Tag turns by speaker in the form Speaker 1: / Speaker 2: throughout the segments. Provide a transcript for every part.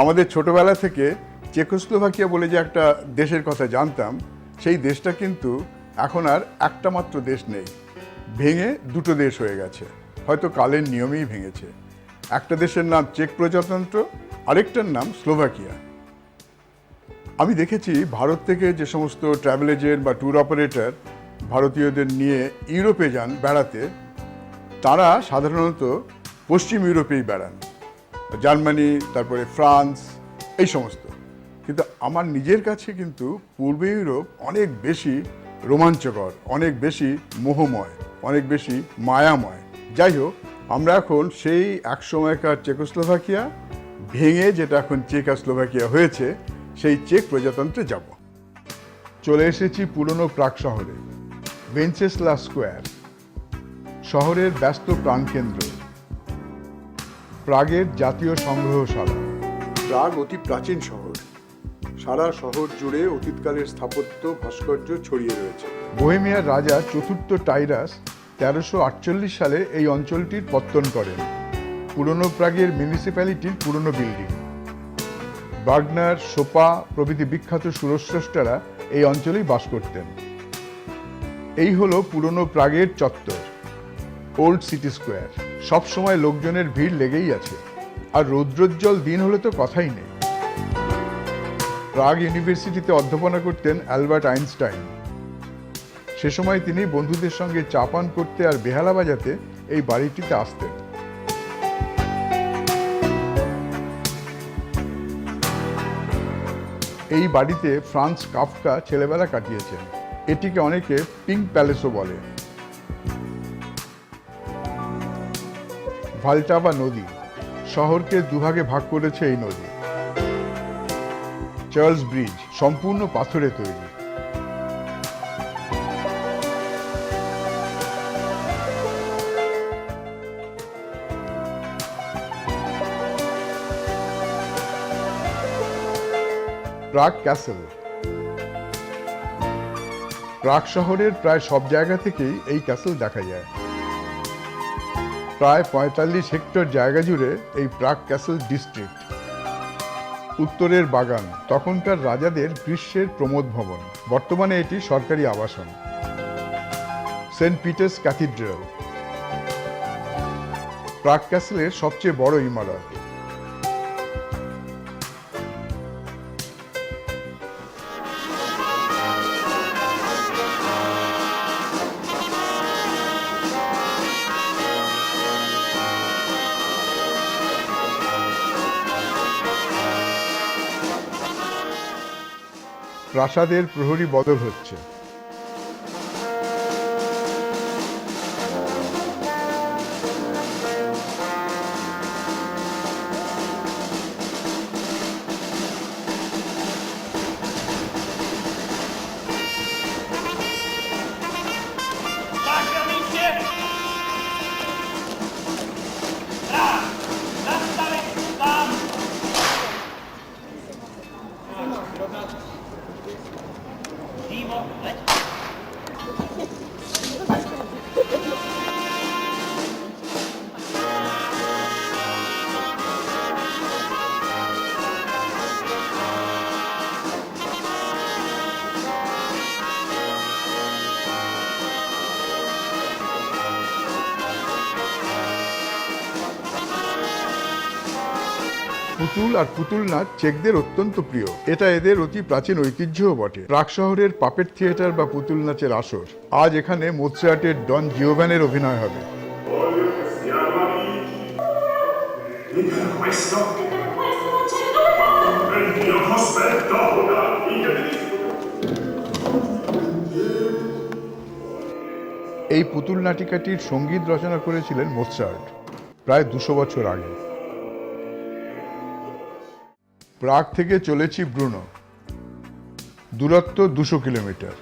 Speaker 1: আমাদের ছোটবেলা থেকে চেকোস্লোভাকিয়া বলে যে একটা দেশের কথা জানতাম, সেই দেশটা কিন্তু এখন আর একটা মাত্র দেশ নেই, ভেঙে দুটো দেশ হয়ে গেছে। হয়তো কালের নিয়মেই ভেঙেছে। একটা দেশের নাম চেক প্রজাতন্ত্র, আরেকটার নাম স্লোভাকিয়া। আমি দেখেছি ভারত থেকে যে সমস্ত ট্রাভেল এজেন্ট বা ট্যুর অপারেটর ভারতীয়দের নিয়ে ইউরোপে যান বেড়াতে, তারা সাধারণত পশ্চিম ইউরোপেই বেড়ান, জার্মানি, তারপরে ফ্রান্স, এই সমস্ত। কিন্তু আমার নিজের কাছে কিন্তু পূর্ব ইউরোপ অনেক বেশি রোমাঞ্চকর, অনেক বেশি মোহময়, অনেক বেশি মায়াময়। যাই হোক, আমরা এখন সেই একসময়কার চেকোস্লোভাকিয়া ভেঙে যেটা এখন চেকোস্লোভাকিয়া হয়েছে, সেই চেক প্রজাতন্ত্রে যাব। চলে এসেছি পুরনো প্রাগ শহরে, ভেনসেসলা স্কোয়ার, শহরের ব্যস্ত প্রাণকেন্দ্র, প্রাগের জাতীয় সংগ্রহশালা। প্রাগ অতি প্রাচীন শহর, সারা শহর জুড়ে অতীতকালের স্থাপত্য ভাস্কর্য ছড়িয়ে রয়েছে। বোহেমিয়ার রাজা চতুর্থ টাইরাস 1348 সালে এই অঞ্চলটির পত্তন করেন। পুরনো প্রাগের মিউনিসিপ্যালিটির পুরনো বিল্ডিং। বার্গনার, সোপা প্রভৃতি বিখ্যাত সুরস্রষ্টারা এই অঞ্চলেই বাস করতেন। এই হলো পুরনো প্রাগের চত্বর, ওল্ড সিটি স্কোয়ার। সবসময় লোকজনের ভিড় লেগেই আছে, আর রৌদ্রোজ্জ্বল দিন হলে তো কথাই নেই। প্রাগ ইউনিভার্সিটিতে অধ্যাপনা করতেন অ্যালবার্ট আইনস্টাইন। সে সময় তিনি বন্ধুদের সঙ্গে চা পান করতে আর বেহালা বাজাতে এই বাড়িটিতে আসতেন। এই বাড়িতে ফ্রান্স কাফকা ছেলেবেলা কাটিয়েছেন। এটিকে অনেকে পিঙ্ক প্যালেসও বলে। ভালটাভা নদী শহরকে দুভাগে ভাগ করেছে। এই নদী চার্লস ব্রিজ সম্পূর্ণ পাথরে তৈরি। প্রাগ ক্যাসেল। প্রাগ শহরের প্রায় সব জায়গা থেকেই এই ক্যাসেল দেখা যায়। প্রায় 45 হেক্টর জায়গা জুড়ে এই প্রাগ ক্যাসেল ডিস্ট্রিক্ট। উত্তরের বাগান তখনকার রাজাদের গ্রীষ্মের প্রমোদ ভবন, বর্তমানে এটি সরকারি আবাসন। সেন্ট পিটার্স ক্যাথিড্রাল প্রাগ ক্যাসেলের সবচেয়ে বড় ইমারত। প্রাসাদের প্রহরী বদল হচ্ছে। পুতুল আর পুতুল নাচ চেকদের অত্যন্ত প্রিয়। এটা এদের অতি প্রাচীন ঐতিহ্যও বটে। প্রাগ শহরের পাপেট থিয়েটার বা পুতুল নাচের আসর। আজ এখানে মোৎসার্টের ডন জিওভানের অভিনয় হবে। এই পুতুল নাটিকাটির সঙ্গীত রচনা করেছিলেন মোৎসার্ট প্রায় 200 বছর আগে। প্রাগ থেকে চলেছি ব্রুনো, দূরত্ব 200 কিলোমিটার।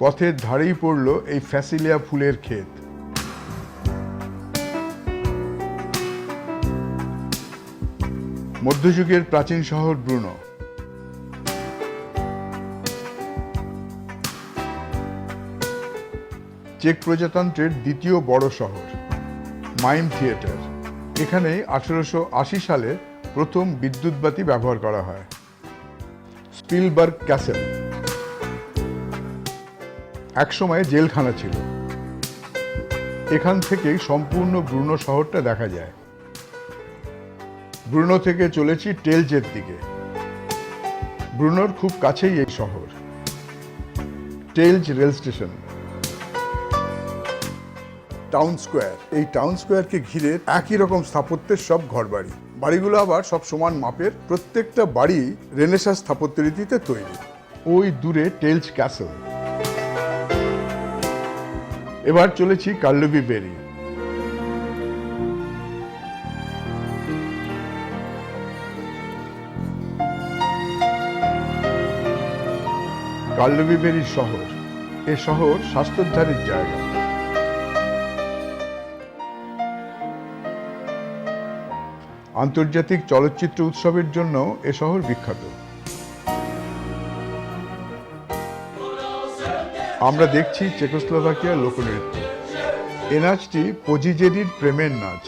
Speaker 1: পথের ধারেই পড়ল এই ফ্যাসিলিয়া ফুলের ক্ষেত। মধ্যযুগের প্রাচীন শহর ব্রুনো। চেক প্রজাতন্ত্রের দ্বিতীয় বড় শহর। Mime theatre. এখানে 1880 সালে প্রথম বিদ্যুৎ বাতি ব্যবহার করা হয়। স্পিলবার্গ ক্যাসেল একসময় জেলখানা ছিল। এখান থেকেই সম্পূর্ণ ব্রুনো শহরটা দেখা যায়। ব্রুনো থেকে চলেছি টেলজের দিকে। ব্রুনোর খুব কাছেই এই শহর, টেলজ রেল স্টেশন। টাউন স্কোয়ার, এই টাউন স্কোয়ারকে ঘিরে একই রকম স্থাপত্যের সব ঘরবাড়ি। বাড়িগুলো আবার সব সমান মাপের, প্রত্যেকটা বাড়ি রেনেসাঁ স্থাপত্য রীতিতে তৈরি। ওই দূরে টেলজ ক্যাসেল। এবার চলেছি কার্লবি বেরি। কার্লবি বেরির শহর, এ শহর স্বাস্থ্যোদ্ধারের জায়গা। আন্তর্জাতিক চলচ্চিত্র উৎসবের জন্য এ শহর বিখ্যাত। আমরা দেখছি চেকোস্লোভাকিয়ার লোকনৃত্য। এ নাচটি পোজিজেরির প্রেমের নাচ।